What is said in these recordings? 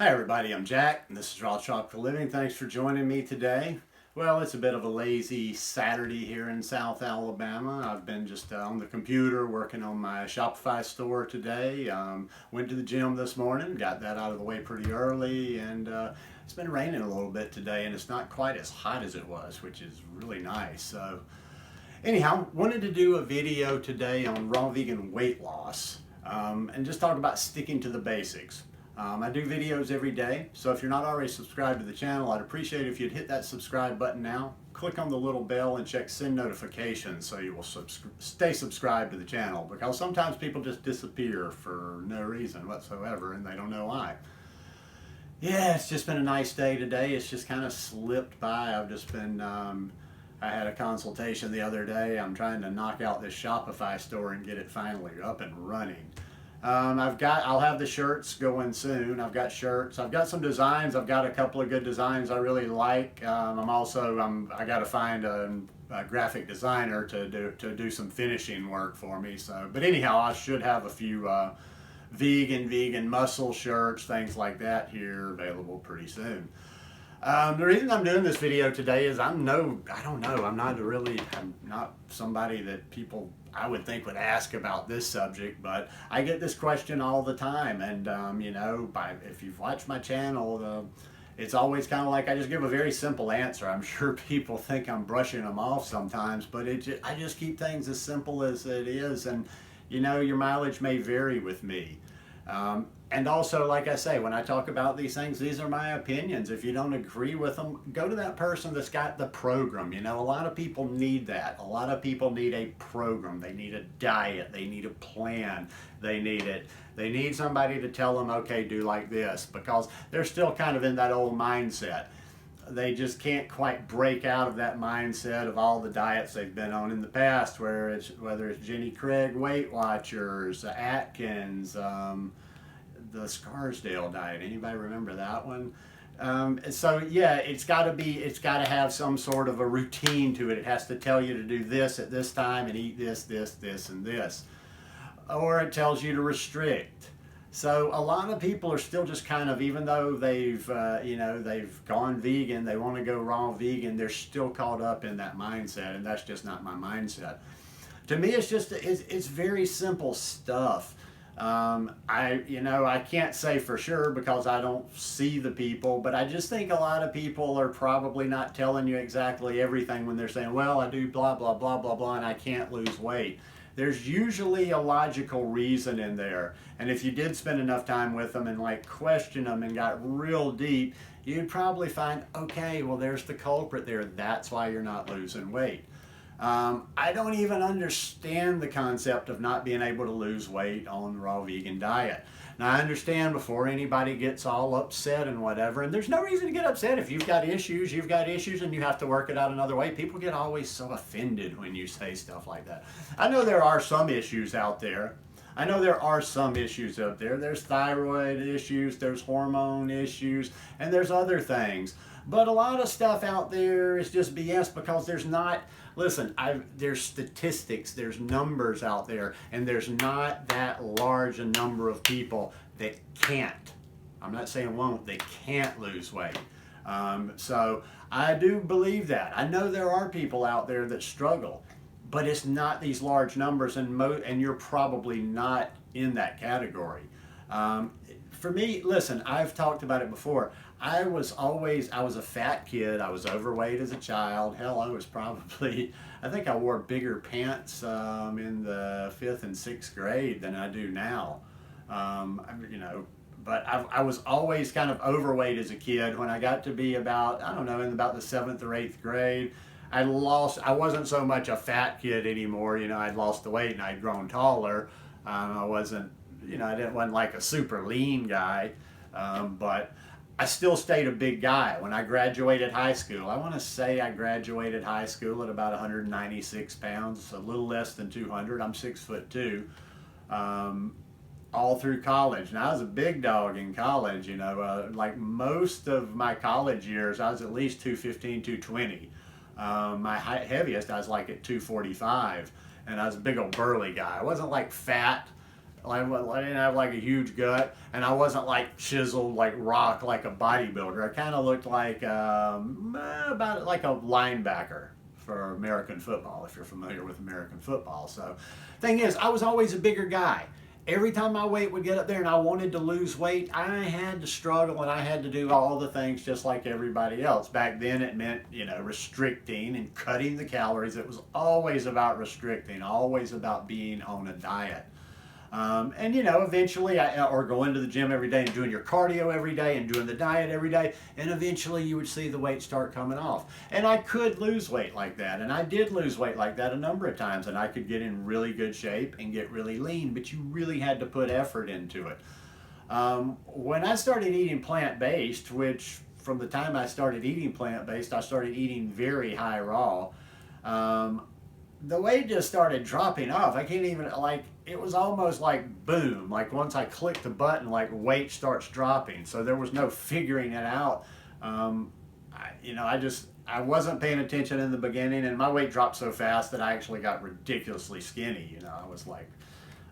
Hi everybody, I'm Jack, and this is Raw Chalk for Living. Thanks for joining me today. Well, it's a bit of a lazy Saturday here in South Alabama. I've been just on the computer working on my Shopify store today. Went to the gym this morning, got that out of the way pretty early, and it's been raining a little bit today, and it's not quite as hot as it was, which is really nice. So anyhow, wanted to do a video today on raw vegan weight loss and just talk about sticking to the basics. I do videos every day, so if you're not already subscribed to the channel, I'd appreciate it if you'd hit that subscribe button now, click on the little bell and check send notifications so you will stay subscribed to the channel, because sometimes people just disappear for no reason whatsoever and they don't know why. Yeah, it's just been a nice day today. It's just kind of slipped by. I've just been, I had a consultation the other day. I'm trying to knock out this Shopify store and get it finally up and running. I'll have the shirts going soon. I've got shirts. I've got some designs. I've got a couple of good designs I really like. I got to find a graphic designer to do some finishing work for me. So, but anyhow, I should have a few vegan muscle shirts, things like that here available pretty soon. The reason I'm doing this video today is I'm not somebody that people I would think would ask about this subject, but I get this question all the time, and if you've watched my channel, it's always kind of like I just give a very simple answer. I'm sure people think I'm brushing them off sometimes, but I just keep things as simple as it is, and your mileage may vary with me. And also, like I say, when I talk about these things, these are my opinions. If you don't agree with them, go to that person that's got the program. A lot of people need that. A lot of people need a program. They need a diet. They need a plan. They need somebody to tell them, okay, do like this, because they're still kind of in that old mindset. They just can't quite break out of that mindset of all the diets they've been on in the past, whether it's Jenny Craig, Weight Watchers, Atkins, the Scarsdale diet. Anybody remember that one? So yeah, it's got to have some sort of a routine to it. It has to tell you to do this at this time and eat this, and this, or it tells you to restrict. So a lot of people are still just kind of, even though they've gone vegan, they want to go raw vegan, they're still caught up in that mindset, and that's just not my mindset. To me, it's very simple stuff. I can't say for sure because I don't see the people, but I just think a lot of people are probably not telling you exactly everything when they're saying, well, I do blah, blah, blah, blah, blah, and I can't lose weight. There's usually a logical reason in there. And if you did spend enough time with them and question them and got real deep, you'd probably find, okay, well, there's the culprit there. That's why you're not losing weight. I don't even understand the concept of not being able to lose weight on the raw vegan diet. Now, I understand before anybody gets all upset and whatever, and there's no reason to get upset. If you've got issues, and you have to work it out another way. People get always so offended when you say stuff like that. I know there are some issues out there. There's thyroid issues, there's hormone issues, and there's other things. But a lot of stuff out there is just BS because there's statistics, there's numbers out there, and there's not that large a number of people that can't. I'm not saying won't, they can't lose weight. So I do believe that. I know there are people out there that struggle, but it's not these large numbers, and you're probably not in that category. For me, listen, I've talked about it before. I was a fat kid. I was overweight as a child. Hell, I think I wore bigger pants in the 5th and 6th grade than I do now. But I was always kind of overweight as a kid. When I got to be about, in about the 7th or 8th grade, I wasn't so much a fat kid anymore. I'd lost the weight and I'd grown taller. I wasn't like a super lean guy, but I still stayed a big guy. When I graduated high school, I want to say I graduated high school at about 196 pounds, a little less than 200. I'm 6'2", all through college. Now I was a big dog in college, like most of my college years, I was at least 215, 220. My heaviest, I was like at 245, and I was a big old burly guy. I wasn't like fat, I didn't have like a huge gut, and I wasn't like chiseled like rock like a bodybuilder. I kind of looked like about like a linebacker for American football, if you're familiar with American football. So, thing is, I was always a bigger guy. Every time my weight would get up there and I wanted to lose weight, I had to struggle and I had to do all the things just like everybody else. Back then it meant, restricting and cutting the calories. It was always about restricting, always about being on a diet. And eventually, or going to the gym every day and doing your cardio every day and doing the diet every day, and eventually you would see the weight start coming off. And I could lose weight like that, and I did lose weight like that a number of times, and I could get in really good shape and get really lean, but you really had to put effort into it. When I started eating plant-based, which from the time I started eating plant-based, I started eating very high raw. The weight just started dropping off. I can't even, it was almost like boom. Like once I clicked the button, like weight starts dropping. So there was no figuring it out. I wasn't paying attention in the beginning, and my weight dropped so fast that I actually got ridiculously skinny. I was like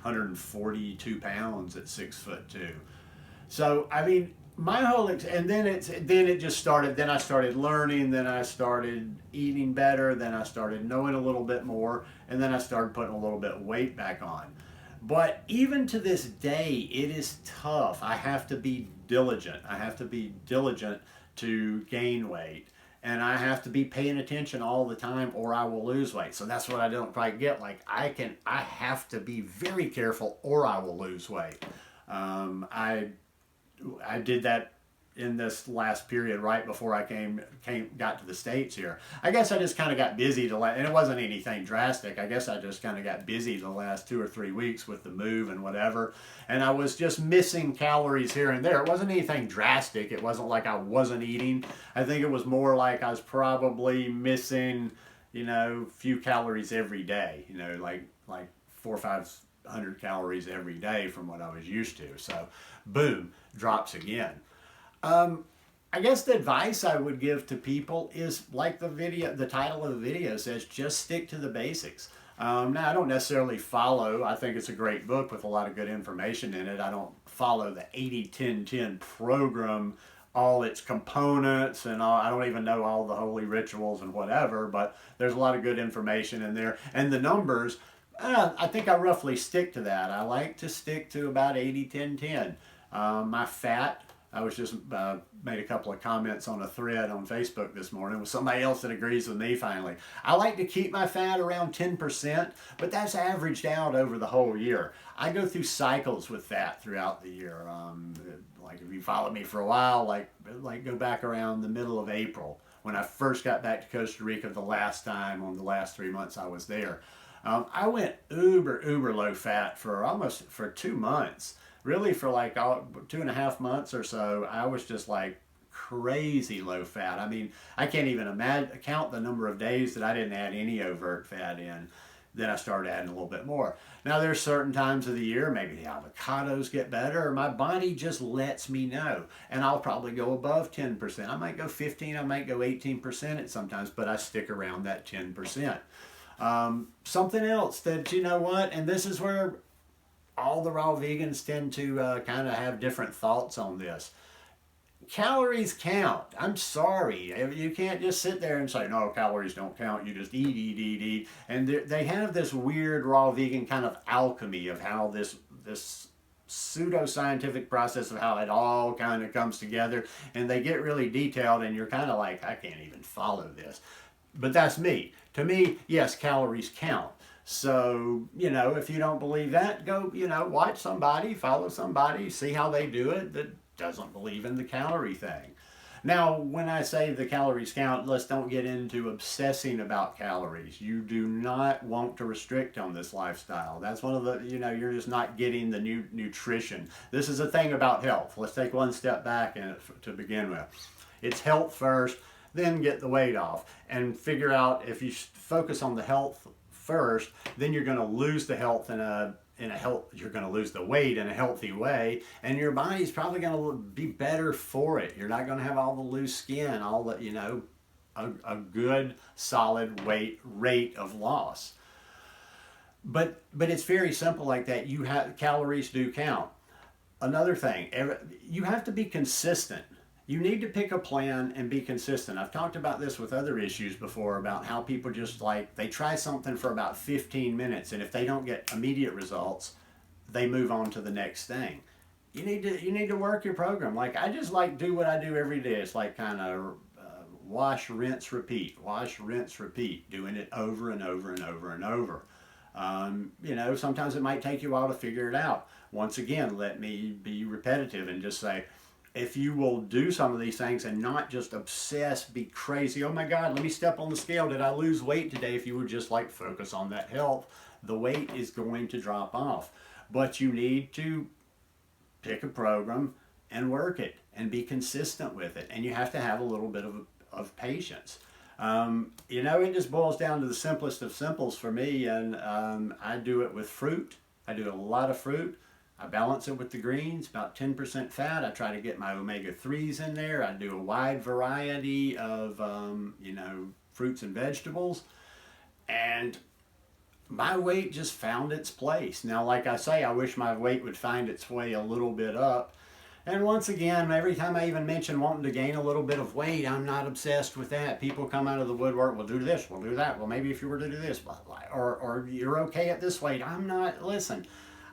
142 pounds at 6'2". So, my whole and then it just started. Then I started learning. Then I started eating better. Then I started knowing a little bit more, and then I started putting a little bit of weight back on. But even to this day, it is tough. I have to be diligent. I have to be diligent to gain weight, and I have to be paying attention all the time, or I will lose weight. So that's what I don't quite get. I have to be very careful, or I will lose weight. I did that in this last period right before I got to the States here. I guess I just kind of got busy and it wasn't anything drastic. I guess I just kind of got busy the last 2 or 3 weeks with the move and whatever. And I was just missing calories here and there. It wasn't anything drastic. It wasn't like I wasn't eating. I think it was more like I was probably missing, few calories every day, like 400 or 500 calories every day from what I was used to. So boom, drops again. I guess the advice I would give to people is like the title of the video says, just stick to the basics. Now, I don't necessarily follow. I think it's a great book with a lot of good information in it. I don't follow the 80-10-10 program, all its components, and all. I don't even know all the holy rituals and whatever, but there's a lot of good information in there. And the numbers, I think I roughly stick to that. I like to stick to about 80-10-10. My fat, I was just made a couple of comments on a thread on Facebook this morning with somebody else that agrees with me finally. I like to keep my fat around 10%, but that's averaged out over the whole year. I go through cycles with fat throughout the year. Like if you follow me for a while, like go back around the middle of April when I first got back to Costa Rica the last time on the last 3 months I was there. I went uber low fat for 2 months. Really for like 2.5 months or so, I was just like crazy low fat. I can't even count the number of days that I didn't add any overt fat in. Then I started adding a little bit more. Now there's certain times of the year, maybe the avocados get better, or my body just lets me know. And I'll probably go above 10%. I might go 15, I might go 18% at sometimes, but I stick around that 10%. Something else that, and this is where all the raw vegans tend to kind of have different thoughts on this. Calories count. I'm sorry. You can't just sit there and say, no, calories don't count. You just eat. And they have this weird raw vegan kind of alchemy of how this pseudo-scientific process of how it all kind of comes together. And they get really detailed and you're kind of like, I can't even follow this. But that's me. To me, yes, calories count. So, if you don't believe that, go, watch somebody, follow somebody, see how they do it that doesn't believe in the calorie thing. Now, when I say the calories count, let's don't get into obsessing about calories. You do not want to restrict on this lifestyle. That's one of the, you're just not getting the new nutrition. This is a thing about health. Let's take one step back to begin with. It's health first, then get the weight off and figure out if you focus on the health first, then you're going to lose the health you're going to lose the weight in a healthy way, and your body's probably going to be better for it. You're not going to have all the loose skin, all the, a good solid weight rate of loss. but it's very simple like that. You have calories do count. Another thing, you have to be consistent. You need to pick a plan and be consistent. I've talked about this with other issues before about how people just like they try something for about 15 minutes and if they don't get immediate results, they move on to the next thing. You need to work your program. Like I just like do what I do every day. It's like kind of wash, rinse, repeat, wash, rinse, repeat, doing it over and over and over and over. Sometimes it might take you a while to figure it out. Once again, let me be repetitive and just say, if you will do some of these things and not just obsess, be crazy, oh my God, let me step on the scale. Did I lose weight today? If you would just like focus on that health, the weight is going to drop off. But you need to pick a program and work it and be consistent with it. And you have to have a little bit of patience. It just boils down to the simplest of simples for me. And I do it with fruit. I do a lot of fruit. I balance it with the greens, about 10% fat. I try to get my omega-3s in there. I do a wide variety of, fruits and vegetables. And my weight just found its place. Now, like I say, I wish my weight would find its way a little bit up. And once again, every time I even mention wanting to gain a little bit of weight, I'm not obsessed with that. People come out of the woodwork, we'll do this, we'll do that. Well, maybe if you were to do this, blah, blah, or you're okay at this weight. I'm not, listen,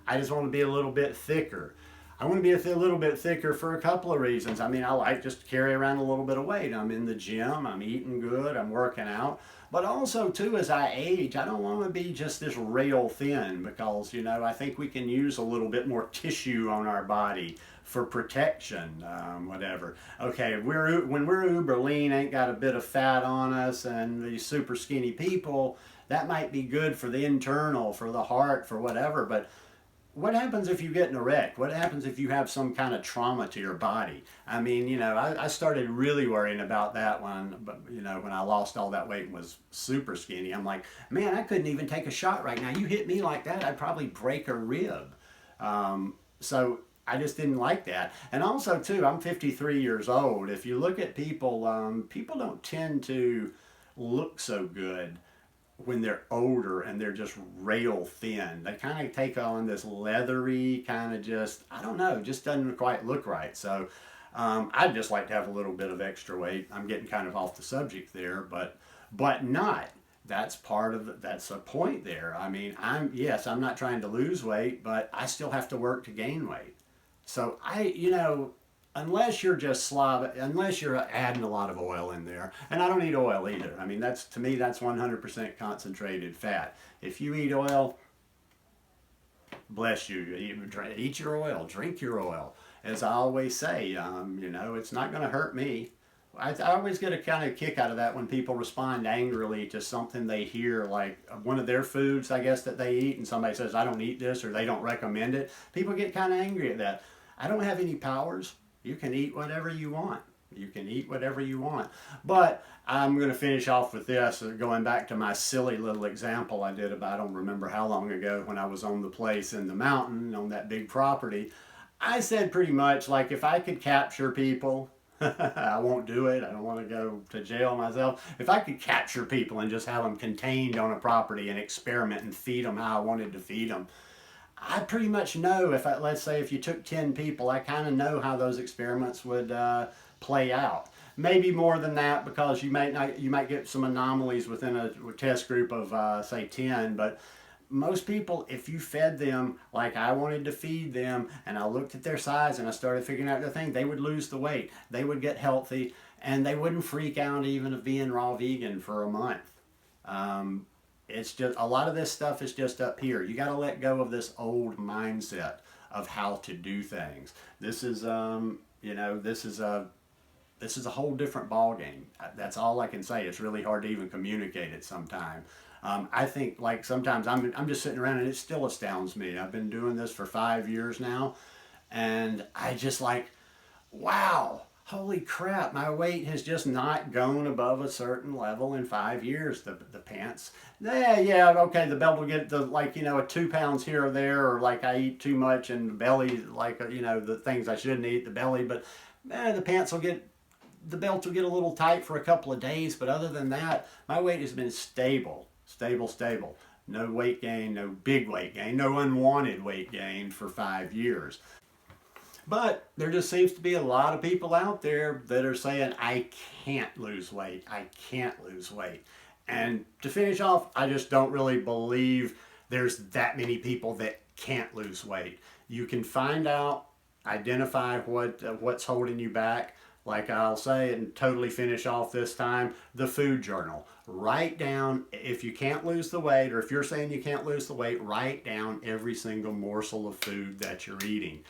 I just want to be a little bit thicker. I want to be a little bit thicker for a couple of reasons. I mean, I like just to carry around a little bit of weight. I'm in the gym, I'm eating good, I'm working out. But also, too, as I age, I don't want to be just this rail thin because, I think we can use a little bit more tissue on our body for protection, whatever. Okay, when we're uber lean, ain't got a bit of fat on us, and these super skinny people, that might be good for the internal, for the heart, for whatever, but what happens if you get in a wreck? What happens if you have some kind of trauma to your body? I mean, I started really worrying about that when I lost all that weight and was super skinny. I'm like, man, I couldn't even take a shot right now. You hit me like that, I'd probably break a rib. So I just didn't like that. And also, too, I'm 53 years old. If you look at people, people don't tend to look so good when they're older and they're just rail thin. They kind of take on this leathery kind of just, I don't know, just doesn't quite look right. So I'd just like to have a little bit of extra weight. I'm getting kind of off the subject there, but not. That's that's a point there. I mean, I'm not trying to lose weight, but I still have to work to gain weight. So unless you're just unless you're adding a lot of oil in there, and I don't eat oil either. I mean, to me, that's 100% concentrated fat. If you eat oil, bless you. Eat your oil, drink your oil. As I always say, it's not going to hurt me. I always get a kind of kick out of that when people respond angrily to something they hear, like one of their foods, I guess, that they eat, and somebody says, I don't eat this, or they don't recommend it. People get kind of angry at that. I don't have any powers. You can eat whatever you want. You can eat whatever you want. But I'm going to finish off with this, going back to my silly little example I did about, I don't remember how long ago, when I was on the place in the mountain on that big property. I said pretty much, like, if I could capture people, I won't do it. I don't want to go to jail myself. If I could capture people and just have them contained on a property and experiment and feed them how I wanted to feed them, I pretty much know let's say if you took 10 people, I kind of know how those experiments would play out. Maybe more than that, because you might get some anomalies within a test group of say 10, but most people, if you fed them like I wanted to feed them, and I looked at their size and I started figuring out their thing, they would lose the weight, they would get healthy, and they wouldn't freak out even of being raw vegan for a month. It's just, a lot of this stuff is just up here. You got to let go of this old mindset of how to do things. This is this is a whole different ball game. That's all I can say. It's really hard to even communicate it sometimes. I think, like, sometimes I'm just sitting around and it still astounds me. I've been doing this for 5 years now, and I just like, wow, holy crap, my weight has just not gone above a certain level in 5 years. The pants, okay, the belt will get a 2 pounds here or there, or like I eat too much and the belly, the things I shouldn't eat, the belly, but the belt will get a little tight for a couple of days, but other than that, my weight has been stable. no weight gain, no big weight gain, no unwanted weight gain for 5 years. But there just seems to be a lot of people out there that are saying, I can't lose weight. I can't lose weight. And to finish off, I just don't really believe there's that many people that can't lose weight. You can find out, identify what's holding you back. Like I'll say and totally finish off this time, the food journal. Write down, if you can't lose the weight, or if you're saying you can't lose the weight, write down every single morsel of food that you're eating.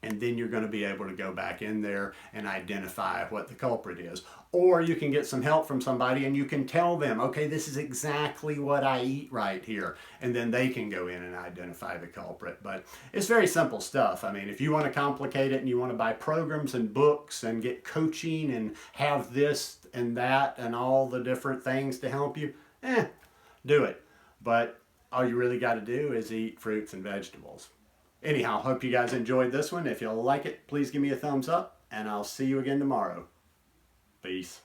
And then you're going to be able to go back in there and identify what the culprit is. Or you can get some help from somebody and you can tell them, okay, this is exactly what I eat right here. And then they can go in and identify the culprit. But it's very simple stuff. I mean, if you want to complicate it and you want to buy programs and books and get coaching and have this and that and all the different things to help you, do it. But all you really got to do is eat fruits and vegetables. Anyhow, hope you guys enjoyed this one. If you like it, please give me a thumbs up, and I'll see you again tomorrow. Peace.